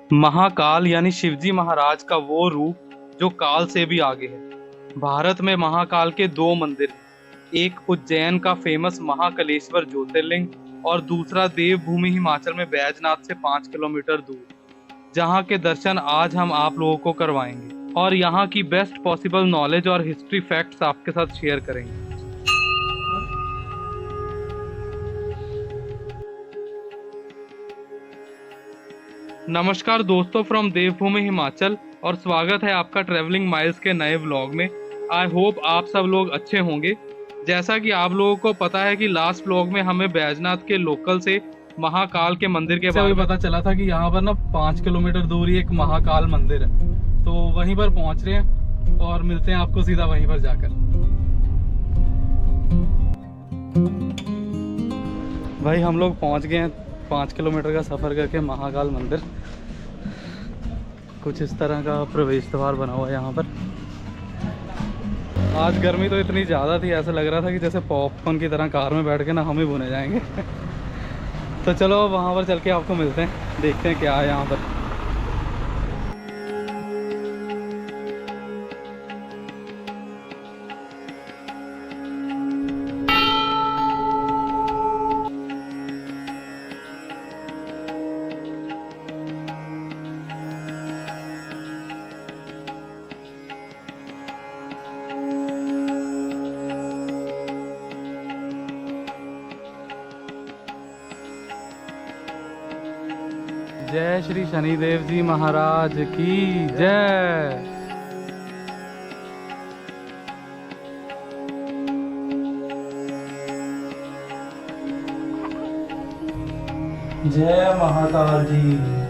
महाकाल यानी शिवजी महाराज का वो रूप जो काल से भी आगे है। भारत में महाकाल के दो मंदिर हैं, एक उज्जैन का फेमस महाकालेश्वर ज्योतिर्लिंग और दूसरा देवभूमि हिमाचल में बैजनाथ से 5 किलोमीटर दूर, जहाँ के दर्शन आज हम आप लोगों को करवाएंगे और यहाँ की बेस्ट पॉसिबल नॉलेज और हिस्ट्री फैक्ट्स आपके साथ शेयर करेंगे। नमस्कार दोस्तों फ्रॉम देवभूमि हिमाचल और स्वागत है आपका ट्रैवलिंग माइल्स के नए व्लॉग में। आई होप आप सब लोग अच्छे होंगे। जैसा कि आप लोगों को पता है कि लास्ट व्लॉग में हमें बैजनाथ के लोकल से महाकाल के मंदिर के बारे में पता चला था कि यहाँ पर ना 5 किलोमीटर दूर ही एक महाकाल मंदिर है, तो वहीं पर पहुँच रहे हैं और मिलते हैं आपको सीधा वहीं पर जाकर। भाई हम लोग पहुँच गए हैं 5 किलोमीटर का सफ़र करके महाकाल मंदिर। कुछ इस तरह का प्रवेश द्वार बना हुआ है यहाँ पर। आज गर्मी तो इतनी ज़्यादा थी, ऐसा लग रहा था कि जैसे पॉपकॉर्न की तरह कार में बैठ के ना हम ही भुने जाएंगे। तो चलो वहाँ पर चल के आपको मिलते हैं, देखते हैं क्या है यहाँ पर। जय श्री शनिदेव जी महाराज की जय। जय महाकाल जी।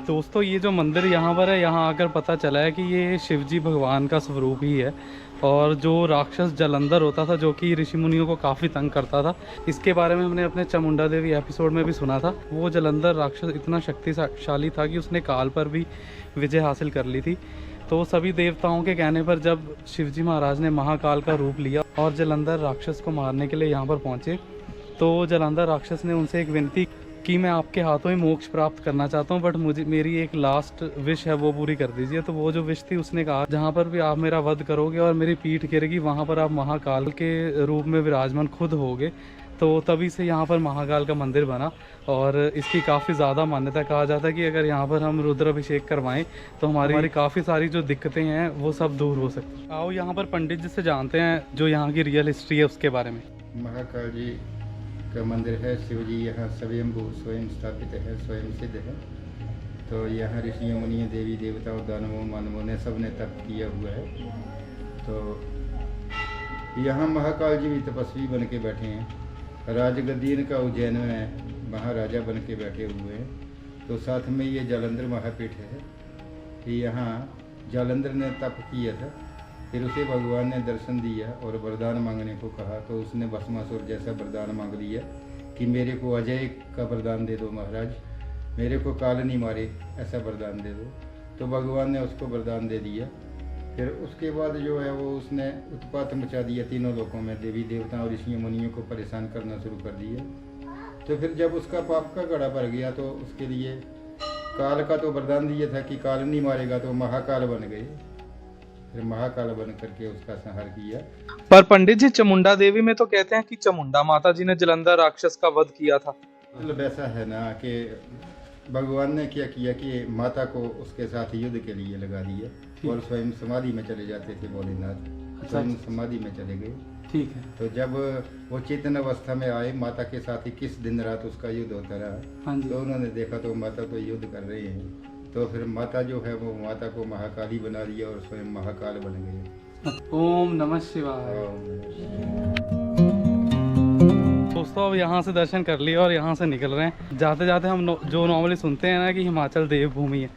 दोस्तों ये जो मंदिर यहाँ पर है, यहाँ आकर पता चला है कि ये शिवजी भगवान का स्वरूप ही है और जो राक्षस जलंधर होता था जो कि ऋषि मुनियों को काफ़ी तंग करता था, इसके बारे में हमने अपने चामुंडा देवी एपिसोड में भी सुना था। वो जलंधर राक्षस इतना शक्तिशाली था कि उसने काल पर भी विजय हासिल कर ली थी। तो सभी देवताओं के कहने पर जब शिवजी महाराज ने महाकाल का रूप लिया और जलंधर राक्षस को मारने के लिए यहाँ पर पहुँचे, तो जलंधर राक्षस ने उनसे एक विनती कि मैं आपके हाथों ही मोक्ष प्राप्त करना चाहता हूँ, बट मुझे मेरी एक लास्ट विश है वो पूरी कर दीजिए। तो वो जो विश थी, उसने कहा जहाँ पर भी आप मेरा वध करोगे और मेरी पीठ गिरेगी वहाँ पर आप महाकाल के रूप में विराजमान खुद होगे। तो तभी से यहाँ पर महाकाल का मंदिर बना और इसकी काफ़ी ज़्यादा मान्यता। कहा जाता है कि अगर यहाँ पर हम रुद्राभिषेक करवाएं तो हमारी काफ़ी सारी जो दिक्कतें हैं वो सब दूर हो सकती। आओ यहाँ पर पंडित जी से जानते हैं जो यहाँ की रियल हिस्ट्री है उसके बारे में। महाकाल जी का मंदिर है। शिव जी यहाँ स्वयंभू स्वयं स्थापित है, स्वयं सिद्ध है। तो यहाँ ऋषियों मुनियों देवी देवताओं दानवों मानवों ने सब ने तप किया हुआ है। तो यहाँ महाकाल जी भी तपस्वी बन के बैठे हैं। राजगद्दीन का उज्जैन में महाराजा बन के बैठे हुए हैं। तो साथ में ये जालंधर महापीठ है कि यहाँ जालंधर ने तप किया था, फिर उसे भगवान ने दर्शन दिया और वरदान मांगने को कहा। तो उसने भस्मासुर जैसा वरदान मांग लिया कि मेरे को अजय का वरदान दे दो महाराज, मेरे को काल नहीं मारे ऐसा वरदान दे दो। तो भगवान ने उसको वरदान दे दिया। फिर उसके बाद जो है वो उसने उत्पात मचा दिया तीनों लोकों में, देवी देवताओं और ऋषियों मुनियों को परेशान करना शुरू कर दिया। तो फिर जब उसका पाप का घड़ा भर गया तो उसके लिए काल का तो वरदान दिया था कि काल नहीं मारेगा, तो महाकाल बन गए। फिर महाकाल बन करके उसका संहार किया। पर पंडित जी चामुंडा देवी में तो कहते हैं कि चामुंडा माता जी ने जलंधर राक्षस का वध किया था। मतलब ऐसा है ना कि भगवान ने क्या किया कि माता को उसके साथ युद्ध के लिए लगा दिया और स्वयं समाधि में चले जाते थे भोलेनाथ, स्वयं समाधि में चले गए। ठीक है। तो जब वो चेतन अवस्था में आए, माता के साथ 21 दिन रात उसका युद्ध होता रहा। तो उन्होंने देखा तो माता तो युद्ध कर रहे हैं, तो फिर माता जो है वो माता को महाकाली बना दिया और स्वयं महाकाल बन गए। ओम नमः शिवाय। दोस्तों अब यहाँ से दर्शन कर लिए और यहाँ से निकल रहे हैं। जाते जाते हम जो नॉर्मली सुनते हैं ना कि हिमाचल देवभूमि है,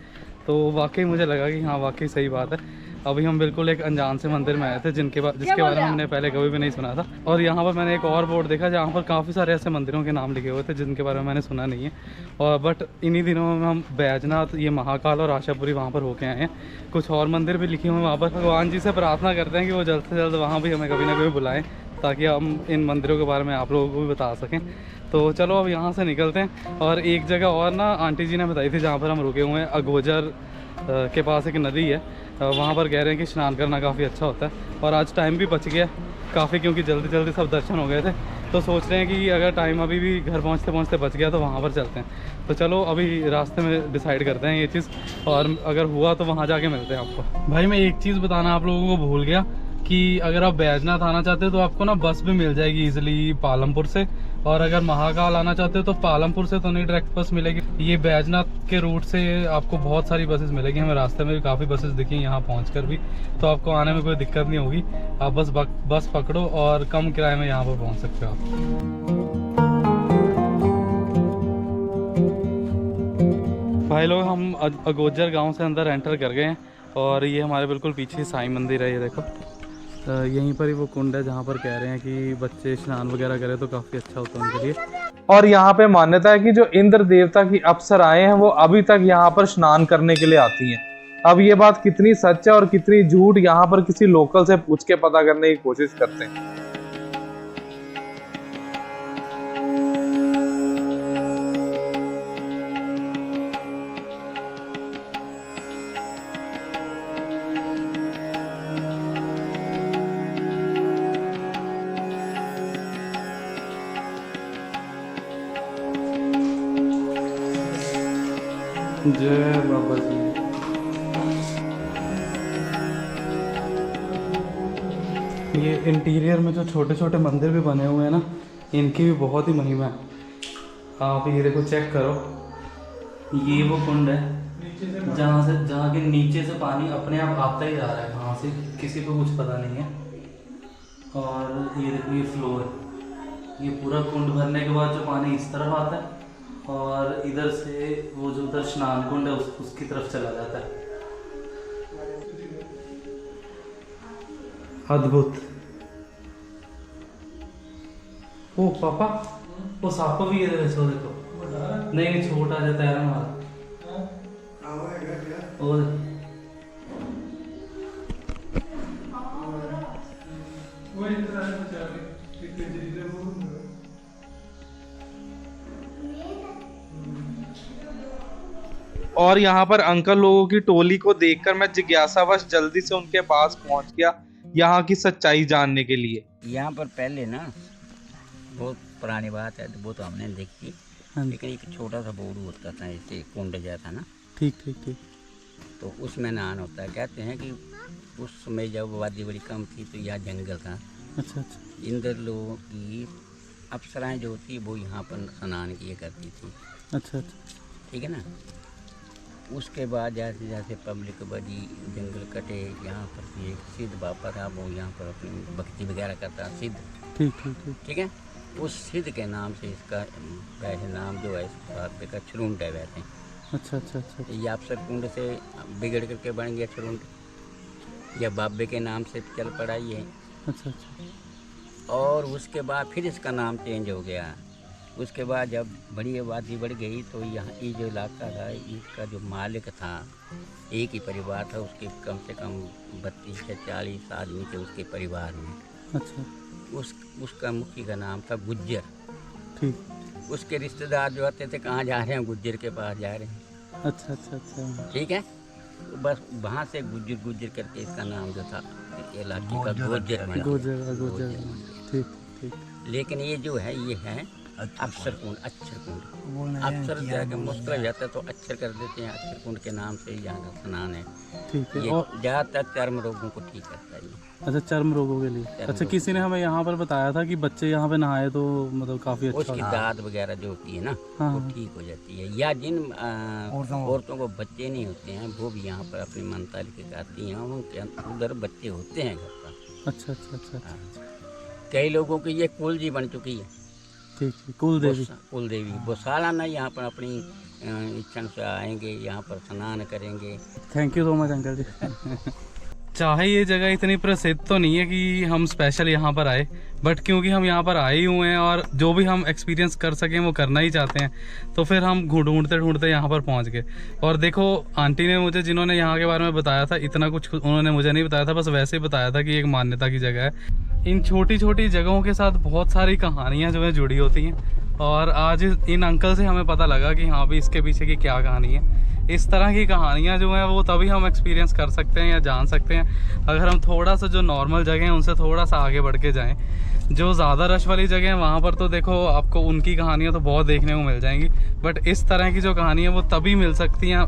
तो वाकई मुझे लगा कि हाँ वाकई सही बात है। अभी हम बिल्कुल एक अनजान से मंदिर में आए थे जिसके बारे में हमने पहले कभी भी नहीं सुना था। और यहाँ पर मैंने एक और बोर्ड देखा जहाँ पर काफ़ी सारे ऐसे मंदिरों के नाम लिखे हुए थे जिनके बारे में मैंने सुना नहीं है। और बट इन्हीं दिनों में हम बैजनाथ, ये महाकाल और आशापुरी वहाँ पर होके आए हैं। कुछ और मंदिर भी लिखे हुए हैं वहाँ पर। भगवान जी से प्रार्थना करते हैं कि वो जल्द से जल्द वहाँ भी हमें कभी ना कभी बुलाएं, ताकि हम इन मंदिरों के बारे में आप लोगों को भी बता सकें। तो चलो अब यहाँ से निकलते हैं। और एक जगह और ना आंटी जी ने बताई थी जहाँ पर हम रुके हुए हैं, अगोजर के पास एक नदी है, वहाँ पर कह रहे हैं कि स्नान करना काफ़ी अच्छा होता है। और आज टाइम भी बच गया काफ़ी, क्योंकि जल्दी जल्दी सब दर्शन हो गए थे। तो सोच रहे हैं कि अगर टाइम अभी भी घर पहुँचते पहुँचते बच गया तो वहाँ पर चलते हैं। तो चलो अभी रास्ते में डिसाइड करते हैं ये चीज़, और अगर हुआ तो वहाँ जाके मिलते हैं आपको। भाई मैं एक चीज़ बताना आप लोगों को भूल गया कि अगर आप बैजनाथ आना चाहते हो तो आपको ना बस भी मिल जाएगी इजीली पालमपुर से। और अगर महाकाल आना चाहते हो तो पालमपुर से तो नहीं, डायरेक्ट बस मिलेगी। ये बैजनाथ के रूट से आपको बहुत सारी बसेस मिलेगी। हमें रास्ते में भी काफ़ी बसेस दिखी यहाँ पहुँचकर भी, तो आपको आने में कोई दिक्कत नहीं होगी। आप बस पकड़ो और कम किराए में यहाँ पर पहुँच सकते हो आप। भाई लोग हम अगोजर गांव से अंदर एंटर कर गए हैं और ये हमारे बिल्कुल पीछे साईं मंदिर है। ये देखो यहीं पर ही वो कुंड है जहाँ पर कह रहे हैं कि बच्चे स्नान वगैरह करें तो काफ़ी अच्छा होता है उनके लिए। और यहाँ पे मान्यता है कि जो इंद्र देवता की अप्सराएं हैं वो अभी तक यहाँ पर स्नान करने के लिए आती हैं। अब ये बात कितनी सच है और कितनी झूठ, यहाँ पर किसी लोकल से पूछ के पता करने की कोशिश करते हैं। जय बाबा जी। ये इंटीरियर में जो छोटे छोटे मंदिर भी बने हुए हैं ना, इनकी भी बहुत ही महिमा है। आप ये देखो, चेक करो, ये वो कुंड है जहाँ के नीचे से पानी अपने आप आता ही जा रहा है, कहाँ से किसी को कुछ पता नहीं है। और ये देखो, ये फ्लोर, ये पूरा कुंड भरने के बाद जो पानी इस तरफ आता है और इधर से वो जो उधर स्नान कुंड है उसकी तरफ चला जाता है। अद्भुत। ओ पापा, वो सांप भी है वैसे, देखो। नहीं छोटा जो तैरने वाला और और यहाँ पर अंकल लोगों की टोली को देखकर मैं जिज्ञासावश जल्दी से उनके पास पहुंच गया, यहाँ की सच्चाई जानने के लिए। यहाँ पर पहले ना बहुत पुरानी बात है, तो वो तो हमने देखी, लेकिन एक छोटा सा बोरू होता था, ऐसे कुंड जैसा ना। ठीक ठीक ठीक। तो उसमें नहान होता है। कहते हैं कि उस समय जब आबादी बड़ी कम थी तो यह जंगल था। अच्छा अच्छा। इंद्र लोगों की अप्सराएं जो होती वो यहाँ पर स्नान किया करती थी। अच्छा अच्छा। ठीक है ना। उसके बाद जैसे जैसे पब्लिक बड़ी, जंगल कटे, यहाँ पर एक सिद्ध बाबा था, वो यहाँ पर अपनी भक्ति वगैरह करता, सिद्ध। ठीक ठीक ठीक। ठीक है। उस सिद्ध के नाम से इसका वैसे नाम जो है बाबे का छरुंड है वैसे। अच्छा अच्छा अच्छा। ये अप्सर कुंड से बिगड़ करके बन गया छरुंड, या बाबे के नाम से चल पड़ा ये। अच्छा अच्छा। और उसके बाद फिर इसका नाम चेंज हो गया। उसके बाद जब बड़ी आबादी बढ़ गई तो यहाँ ये जो इलाका था, इसका जो मालिक था, एक ही परिवार था, उसके कम से कम 32 से 40 आदमी थे उसके परिवार में। अच्छा। उसका मुखी का नाम था गुज्जर। ठीक। उसके रिश्तेदार जो आते थे, कहाँ जा रहे हैं, गुज्जर के पास जा रहे हैं। अच्छा अच्छा अच्छा। ठीक है। तो बस वहाँ से गुज्जर गुज्जर करके इसका नाम जो था इलाके का गुज्जर बना। गुजर। ठीक ठीक। लेकिन ये जो है, ये है अक्षर कुंड, अक्षर कुंड। अक्षर जाके मुश्किल हो जाता है तो अक्षर कर देते हैं, अक्षर कुंड के नाम से यहाँ का स्नान है। ठीक है। ये और ज़्यादातर चर्म रोगों को ठीक करता है ये। अच्छा, चर्म रोगों के लिए। अच्छा, किसी ने हमें यहाँ पर बताया था कि बच्चे यहाँ पे नहाए तो मतलब काफी अच्छा उसकी दाद वगैरह जो होती है ना, हाँ, वो ठीक हो जाती है। या जिन औरतों को बच्चे नहीं होते हैं, वो भी यहाँ पर अपनी मनता लेके आती हैं, उनके उधर बच्चे होते हैं घर पर। अच्छा अच्छा अच्छा अच्छा। कई लोगों की ये कुल जी बन चुकी है। ठीक है। कुल देवी। वो सालाना यहाँ पर अपनी इच्छा से आएंगे, यहाँ पर स्नान करेंगे। Thank you so much uncle ji. चाहे ये जगह इतनी प्रसिद्ध तो नहीं है कि हम स्पेशल यहाँ पर आए, बट क्योंकि हम यहाँ पर आए ही हुए हैं और जो भी हम एक्सपीरियंस कर सकें वो करना ही चाहते हैं, तो फिर हम ढूंढते ढूंढते यहाँ पर पहुँच गए। और देखो आंटी ने मुझे, जिन्होंने यहाँ के बारे में बताया था, इतना कुछ उन्होंने मुझे नहीं बताया था, बस वैसे ही बताया था कि एक मान्यता की जगह है। इन छोटी छोटी जगहों के साथ बहुत सारी कहानियाँ जो है जुड़ी होती हैं, और आज इन अंकल से हमें पता लगा कि हाँ भी इसके पीछे की क्या कहानी है। इस तरह की कहानियाँ जो हैं वो तभी हम एक्सपीरियंस कर सकते हैं या जान सकते हैं अगर हम थोड़ा सा जो नॉर्मल जगह हैं उनसे थोड़ा सा आगे बढ़ के जाएं। जो ज़्यादा रश वाली जगह है वहाँ पर तो देखो आपको उनकी कहानियाँ तो बहुत देखने को मिल जाएंगी, बट इस तरह की जो कहानी है वो तभी मिल सकती हैं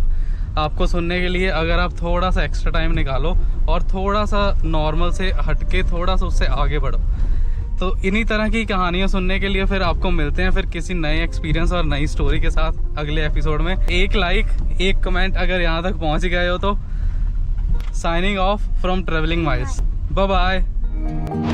आपको सुनने के लिए अगर आप थोड़ा सा एक्स्ट्रा टाइम निकालो और थोड़ा सा नॉर्मल से हटके थोड़ा सा उससे आगे बढ़ो। तो इन्हीं तरह की कहानियाँ सुनने के लिए फिर आपको मिलते हैं फिर किसी नए एक्सपीरियंस और नई स्टोरी के साथ अगले एपिसोड में। एक लाइक, एक कमेंट अगर यहाँ तक पहुँच गए हो तो signing off from travelling miles. Bye bye.